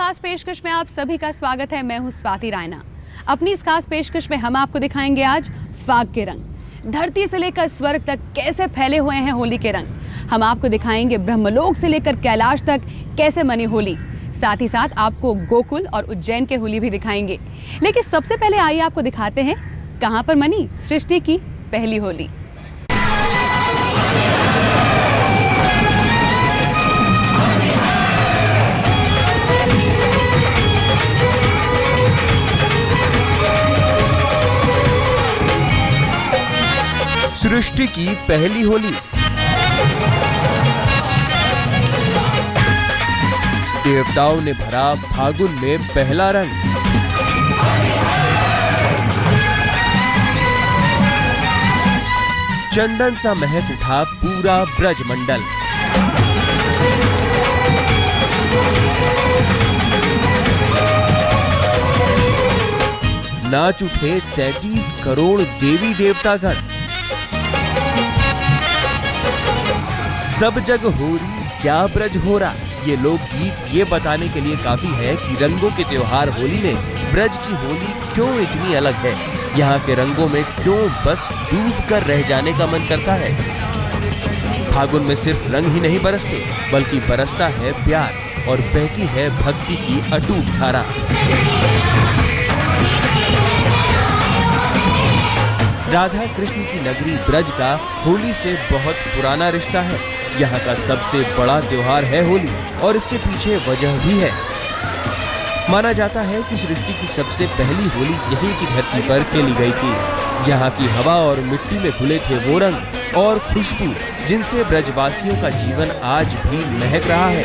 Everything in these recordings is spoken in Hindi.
खास पेशकश में आप सभी का स्वागत है। मैं हूं स्वाति रायना। अपनी इस खास पेशकश में हम आपको दिखाएंगे आज फाग के रंग। धरती से लेकर स्वर्ग तक कैसे फैले हुए हैं होली के रंग। हम आपको दिखाएंगे ब्रह्मलोक से लेकर कैलाश तक कैसे मनी होली। साथ ही साथ आपको गोकुल और उज्जैन के होली भी दिखाएंगे। लेकिन सबसे पहले आइए आपको दिखाते हैं कहां पर मनी सृष्टि की पहली होली। सृष्टि की पहली होली। देवताओं ने भरा फागुन में पहला रंग। चंदन सा महक उठा पूरा ब्रजमंडल। नाच उठे 33 करोड़ देवी देवतागण। सब जग होरी जा ब्रज होरा। ये लोकगीत ये बताने के लिए काफी है कि रंगों के त्योहार होली में ब्रज की होली क्यों इतनी अलग है। यहाँ के रंगों में क्यों बस डूब कर रह जाने का मन करता है। फागुन में सिर्फ रंग ही नहीं बरसते बल्कि बरसता है प्यार और बहती है भक्ति की अटूट धारा। राधा कृष्ण की नगरी ब्रज का होली से बहुत पुराना रिश्ता है। यहाँ का सबसे बड़ा त्योहार है होली और इसके पीछे वजह भी है। माना जाता है कि सृष्टि की सबसे पहली होली यहीं की धरती पर खेली गई थी। यहाँ की हवा और मिट्टी में घुले थे वो रंग और खुशबू जिनसे ब्रजवासियों का जीवन आज भी महक रहा है।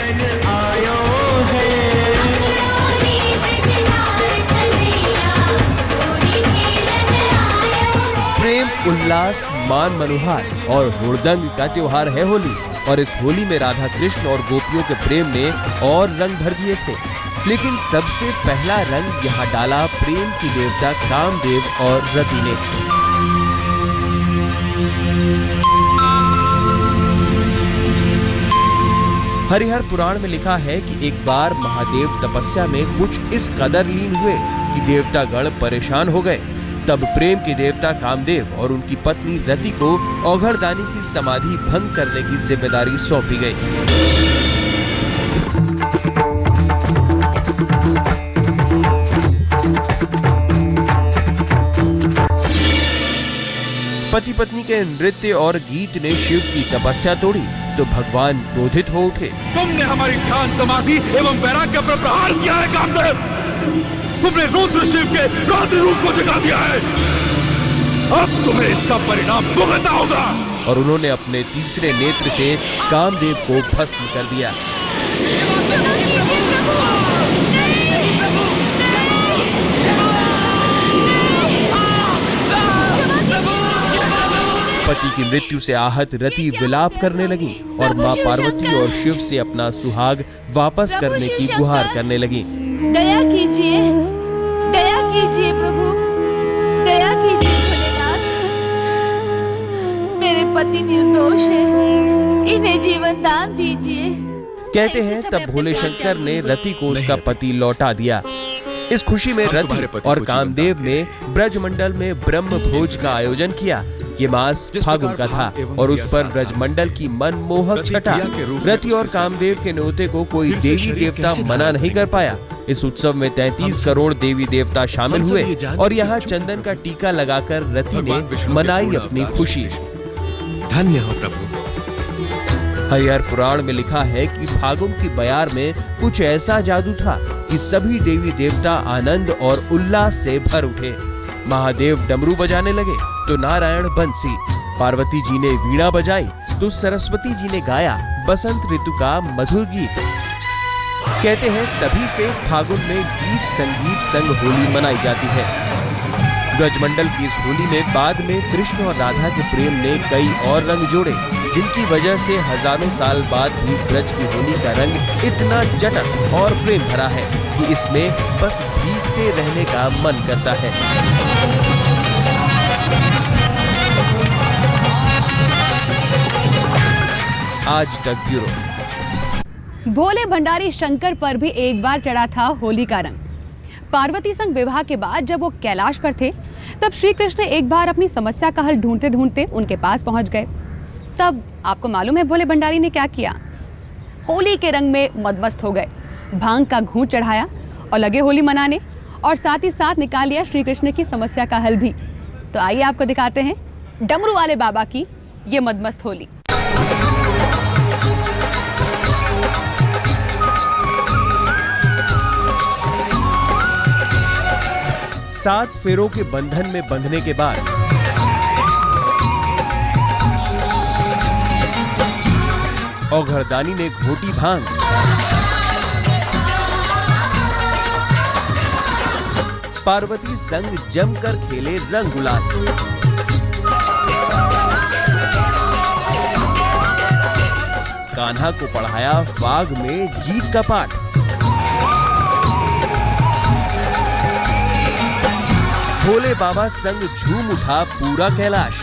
प्रेम उल्लास मान मनोहार और हुड़दंग का त्योहार है होली। और इस होली में राधा कृष्ण और गोपियों के प्रेम ने और रंग भर दिए थे। लेकिन सबसे पहला रंग यहाँ डाला प्रेम की देवता कामदेव और रति ने। हरिहर पुराण में लिखा है कि एक बार महादेव तपस्या में कुछ इस कदर लीन हुए कि देवतागण परेशान हो गए। तब प्रेम के देवता कामदेव और उनकी पत्नी रति को औघड़दानी की समाधि भंग करने की जिम्मेदारी सौंपी गई। पति पत्नी के नृत्य और गीत ने शिव की तपस्या तोड़ी तो भगवान क्रोधित हो उठे। तुमने हमारी ध्यान समाधि एवं वैराग्य पर प्रहार किया है कामदेव। तुमने रुद्र शिव के रौद्र रूप को जगा दिया है। अब तुम्हें इसका परिणाम भुगतना होगा। और उन्होंने अपने तीसरे नेत्र से कामदेव को भस्म कर दिया। पति की मृत्यु से आहत रति विलाप करने लगी और मां पार्वती और शिव से अपना सुहाग वापस करने की गुहार करने लगी। दया कीजिए प्रभु, दया कीजिए भोलेनाथ। मेरे पति निर्दोष है, इन्हें जीवन दान दीजिए। कहते हैं तब भोले शंकर ने रति को उसका पति लौटा दिया। इस खुशी में रति और कामदेव ने ब्रजमंडल में ब्रह्म भोज का आयोजन किया। ये मास फागुन का था और उस पर ब्रजमंडल की मनमोहक छटा। रति और कामदेव के न्योते को कोई देवी देवता मना नहीं कर पाया। इस उत्सव में 33 करोड़ देवी देवता शामिल हुए और यहाँ चंदन का टीका लगाकर रति ने मनाई अपनी खुशी। धन्य हो प्रभु। हरिहर पुराण में लिखा है कि फागुन की बयार में कुछ ऐसा जादू था कि सभी देवी देवता आनंद और उल्लास से भर उठे। महादेव डमरू बजाने लगे तो नारायण बंसी, पार्वती जी ने वीणा बजाई तो सरस्वती जी ने गाया बसंत ऋतु का मधुर गीत। कहते हैं तभी से फागुन में गीत संगीत संग होली मनाई जाती है। ब्रजमंडल की इस होली में बाद में कृष्ण और राधा के प्रेम ने कई और रंग जोड़े, जिनकी वजह से हजारों साल बाद भी ब्रज की होली का रंग इतना जटक और प्रेम भरा है कि इसमें बस भीगते रहने का मन करता है। आज तक ब्यूरो। भोले भंडारी शंकर पर भी एक बार चढ़ा था होली का रंग। पार्वती संग विवाह के बाद जब वो कैलाश पर थे, तब श्री कृष्ण एक बार अपनी समस्या का हल ढूंढते ढूंढते उनके पास पहुंच गए। तब आपको मालूम है भोले भंडारी ने क्या किया? होली के रंग में मदमस्त हो गए, भांग का घूंट चढ़ाया और लगे होली मनाने, और साथ ही साथ निकाल लिया श्री कृष्ण की समस्या का हल भी। तो आइए आपको दिखाते हैं डमरू वाले बाबा की ये मदमस्त होली। सात फेरों के बंधन में बंधने के बाद औघरदानी ने घोटी भांग, पार्वती संग जमकर खेले रंग गुलाल। कान्हा को पढ़ाया फाग में जीत का पाठ। भोले बाबा संग झूम उठा पूरा कैलाश।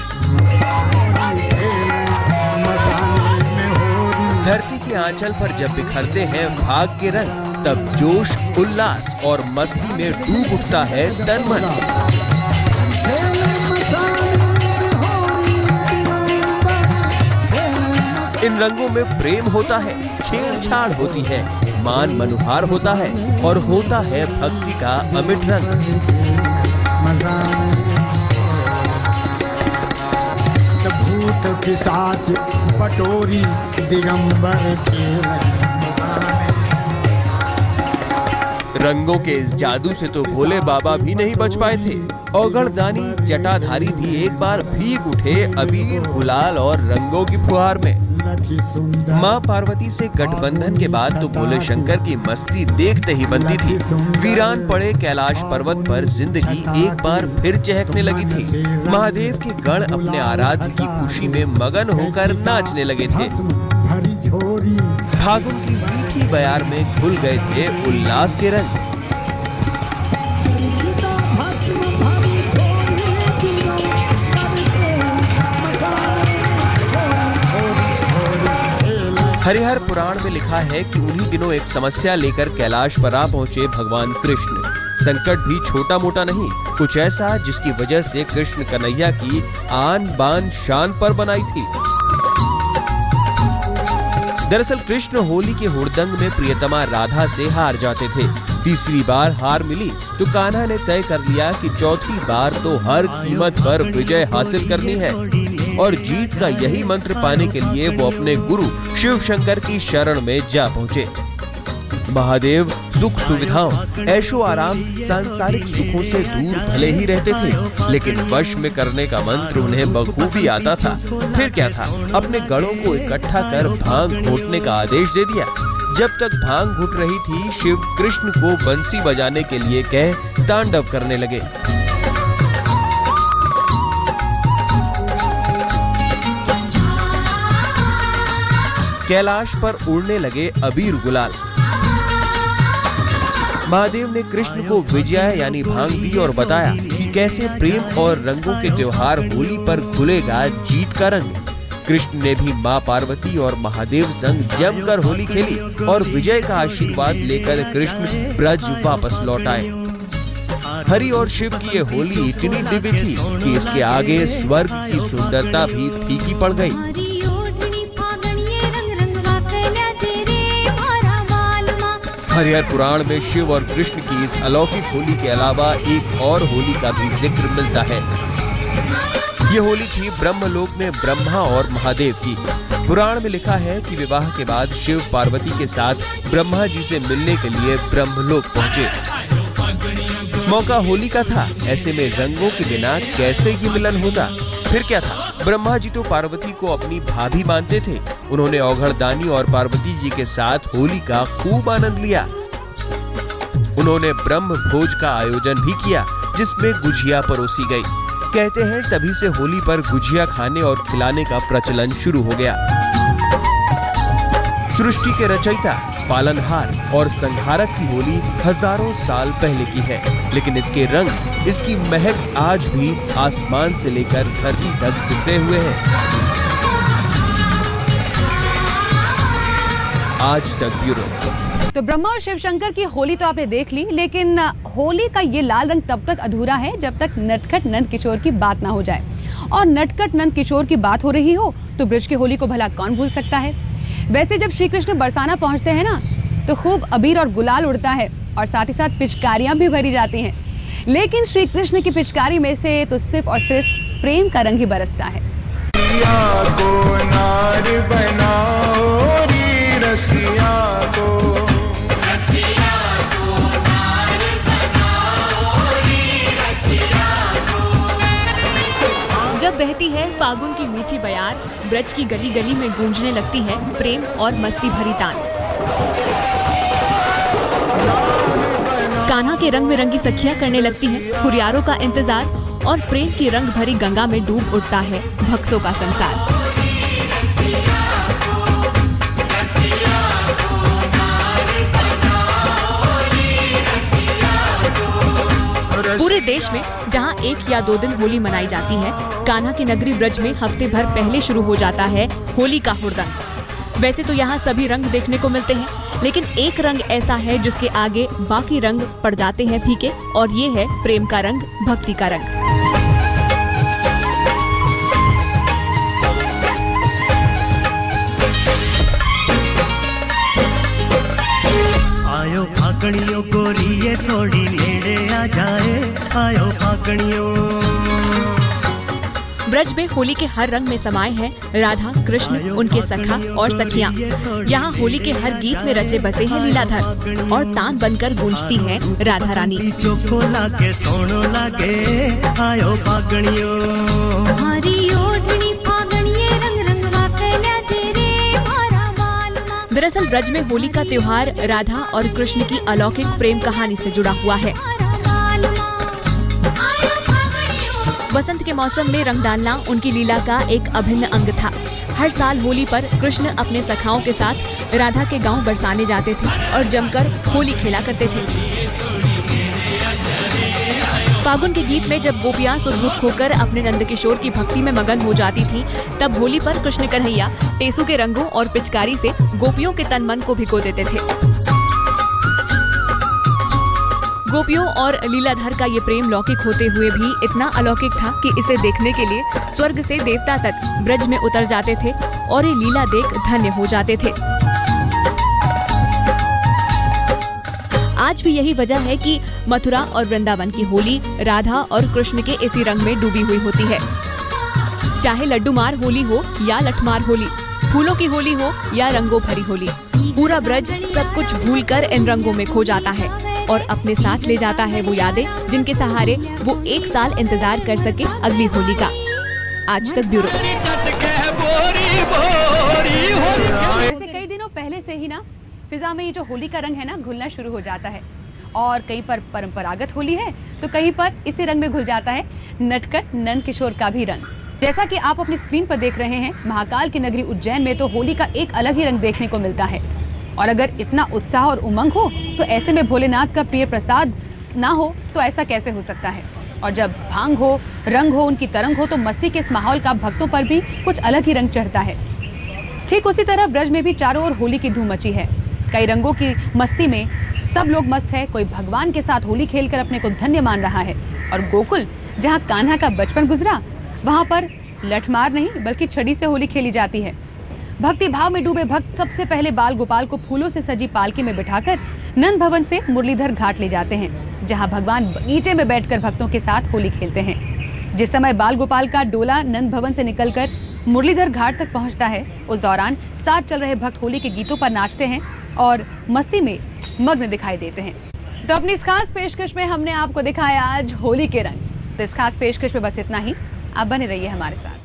धरती के आंचल पर जब बिखरते हैं भाग के रंग, तब जोश, उल्लास और मस्ती में डूब उठता है तन मन। इन रंगों में प्रेम होता है, छेड़छाड़ होती है, मान मनुहार होता है और होता है भक्ति का अमिट रंग। भूत पिशाच बटोरी दिगंबर खेल। रंगों के इस जादू से तो भोले बाबा भी नहीं बच पाए थे। औघड़दानी जटाधारी भी एक बार भीग उठे अबीर, गुलाल और रंगों की फुहार में। माँ पार्वती से गठबंधन के बाद तो भोले शंकर की मस्ती देखते ही बनती थी। वीरान पड़े कैलाश पर्वत पर जिंदगी एक बार फिर चहकने लगी थी। महादेव के गण अपने आराध्य की खुशी में मगन होकर नाचने लगे थे। फागुन की मीठी बयार में घुल गए थे उल्लास के रंग। हरिहर पुराण में लिखा है कि उन्हीं दिनों एक समस्या लेकर कैलाश पर आ पहुंचे भगवान कृष्ण। संकट भी छोटा मोटा नहीं, कुछ ऐसा जिसकी वजह से कृष्ण कन्हैया की आन बान शान पर बनाई थी। दरअसल कृष्ण होली के हुड़दंग में प्रियतमा राधा से हार जाते थे। तीसरी बार हार मिली तो कान्हा ने तय कर लिया कि चौथी बार तो हर कीमत पर विजय हासिल करनी है, और जीत का यही मंत्र पाने के लिए वो अपने गुरु शिव शंकर की शरण में जा पहुंचे। महादेव सुख सुविधाओं, ऐशो आराम, सांसारिक सुखों से दूर भले ही रहते थे, लेकिन वश में करने का मंत्र उन्हें बखूबी आता था। फिर क्या था, अपने गणों को इकट्ठा कर भांग घोटने का आदेश दे दिया। जब तक भांग घुट रही थी, शिव कृष्ण को बंसी बजाने के लिए कह तांडव करने लगे। कैलाश पर उड़ने लगे अबीर गुलाल। महादेव ने कृष्ण को विजय यानी भांग दी और बताया कि कैसे प्रेम और रंगों के त्योहार होली पर घुलेगा जीत का रंग। कृष्ण ने भी माँ पार्वती और महादेव संग जमकर होली खेली और विजय का आशीर्वाद लेकर कृष्ण ब्रज वापस लौट आए। हरि और शिव की ये होली इतनी दिव्य थी कि इसके आगे स्वर्ग की सुंदरता भी फीकी पड़ गई। हरिहर पुराण में शिव और कृष्ण की इस अलौकिक होली के अलावा एक और होली का भी जिक्र मिलता है। ये होली थी ब्रह्मलोक में ब्रह्मा और महादेव की। पुराण में लिखा है कि विवाह के बाद शिव पार्वती के साथ ब्रह्मा जी से मिलने के लिए ब्रह्मलोक पहुंचे। मौका होली का था, ऐसे में रंगों के बिना कैसे ये मिलन होता? फिर क्या था, ब्रह्मा जी तो पार्वती को अपनी भाभी मानते थे। उन्होंने औघड़दानी और पार्वती जी के साथ होली का खूब आनंद लिया। उन्होंने ब्रह्म भोज का आयोजन भी किया, जिसमें गुजिया परोसी गई। कहते हैं तभी से होली पर गुजिया खाने और खिलाने का प्रचलन शुरू हो गया। सृष्टि के रचयिता, पालनहार और संहारक की होली हजारों साल पहले की है, लेकिन इसके रंग, इसकी महक आज भी आसमान से लेकर धरती तक बिखरे हुए हैं। आज तक ब्यूरो। तो ब्रह्मा और शिव शंकर की होली तो आपने देख ली, लेकिन होली का ये लाल रंग तब तक अधूरा है जब तक नटखट नंद किशोर की बात ना हो जाए। और नटखट नंद किशोर की बात हो रही हो तो ब्रज की होली को भला कौन भूल सकता है। वैसे जब श्री कृष्ण बरसाना पहुंचते हैं ना तो खूब अबीर और गुलाल उड़ता है और साथ ही साथ पिचकारियां भी भरी जाती हैं, लेकिन श्री कृष्ण की पिचकारी में से तो सिर्फ और सिर्फ प्रेम का रंग ही बरसता है। जब बहती है फागुन की मीठी बयार, ब्रज की गली गली में गूंजने लगती है प्रेम और मस्ती भरी तान। कान्हा के रंग में रंगी सखियां करने लगती हैं हुरियारों का इंतजार, और प्रेम की रंग भरी गंगा में डूब उठता है भक्तों का संसार। पूरे देश में जहां 1 या 2 दिन होली मनाई जाती है, कान्हा की नगरी ब्रज में हफ्ते भर पहले शुरू हो जाता है होली का हुड़दंग। वैसे तो यहाँ सभी रंग देखने को मिलते हैं, लेकिन एक रंग ऐसा है जिसके आगे बाकी रंग पड़ जाते हैं फीके, और ये है प्रेम का रंग, भक्ति का रंग। आयो फाकड़ियों गोरिये थोड़ी नेड़े आ जाए, आयो फाकड़ियों। ब्रज में होली के हर रंग में समाये हैं राधा, कृष्ण, उनके सखा और सखियां। यहाँ होली के हर गीत में रचे बसे हैं लीलाधर, और तान बनकर गूंजती हैं राधा रानी। चोको लागे सोनो लागे, आयो फाकड़ियों। दरअसल ब्रज में होली का त्योहार राधा और कृष्ण की अलौकिक प्रेम कहानी से जुड़ा हुआ है। बसंत के मौसम में रंग डालना उनकी लीला का एक अभिन्न अंग था। हर साल होली पर कृष्ण अपने सखाओं के साथ राधा के गांव बरसाने जाते थे और जमकर होली खेला करते थे। फागुन के गीत में जब गोपियां सुधुत होकर अपने नंदकिशोर की भक्ति में मगन हो जाती थीं, तब होली पर कृष्ण कन्हैया टेसू के रंगों और पिचकारी से गोपियों के तन मन को भिगो देते थे। गोपियों और लीलाधर का ये प्रेम लौकिक होते हुए भी इतना अलौकिक था कि इसे देखने के लिए स्वर्ग से देवता तक ब्रज में उतर जाते थे और ये लीला देख धन्य हो जाते थे। आज भी यही वजह है कि मथुरा और वृंदावन की होली राधा और कृष्ण के इसी रंग में डूबी हुई होती है। चाहे लड्डू मार होली हो या लठमार होली, फूलों की होली हो या रंगों भरी होली, पूरा ब्रज सब कुछ भूलकर इन रंगों में खो जाता है और अपने साथ ले जाता है वो यादें जिनके सहारे वो 1 साल इंतजार कर सके अगली होली का। आज तक ब्यूरो। वैसे कई दिनों पहले से ही ना फिजा में ये जो होली का रंग है ना घुलना शुरू हो जाता है, और कहीं पर परंपरागत होली है तो कहीं पर इसी रंग में घुल जाता है नटखट नंद किशोर का भी रंग। जैसा कि आप अपनी स्क्रीन पर देख रहे हैं, महाकाल की नगरी उज्जैन में तो होली का एक अलग ही रंग देखने को मिलता है। और अगर इतना उत्साह और उमंग हो तो ऐसे में भोलेनाथ का प्रिय प्रसाद ना हो तो ऐसा कैसे हो सकता है। और जब भांग हो, रंग हो, उनकी तरंग हो तो मस्ती के इस माहौल का भक्तों पर भी कुछ अलग ही रंग चढ़ता है। ठीक उसी तरह ब्रज में भी चारों ओर होली की धूम मची है। कई रंगों की मस्ती में सब लोग मस्त है। कोई भगवान के साथ होली खेलकर अपने को धन्य मान रहा है, और गोकुल जहाँ कान्हा का बचपन गुजरा वहाँ पर लठमार नहीं बल्कि छड़ी से होली खेली जाती है। भक्ति भाव में डूबे भक्त सबसे पहले बाल गोपाल को फूलों से सजी पालकी में बिठाकर नंद भवन से मुरलीधर घाट ले जाते हैं, जहां भगवान बगीचे में बैठकर भक्तों के साथ होली खेलते हैं। जिस समय बाल गोपाल का डोला नंद भवन से निकलकर मुरलीधर घाट तक पहुंचता है, उस दौरान साथ चल रहे भक्त होली के गीतों पर नाचते हैं और मस्ती में मग्न दिखाई देते हैं। तो अपनी इस खास पेशकश में हमने आपको दिखाया आज होली के रंग। तो इस खास पेशकश में बस इतना ही। आप बने रहिए हमारे साथ।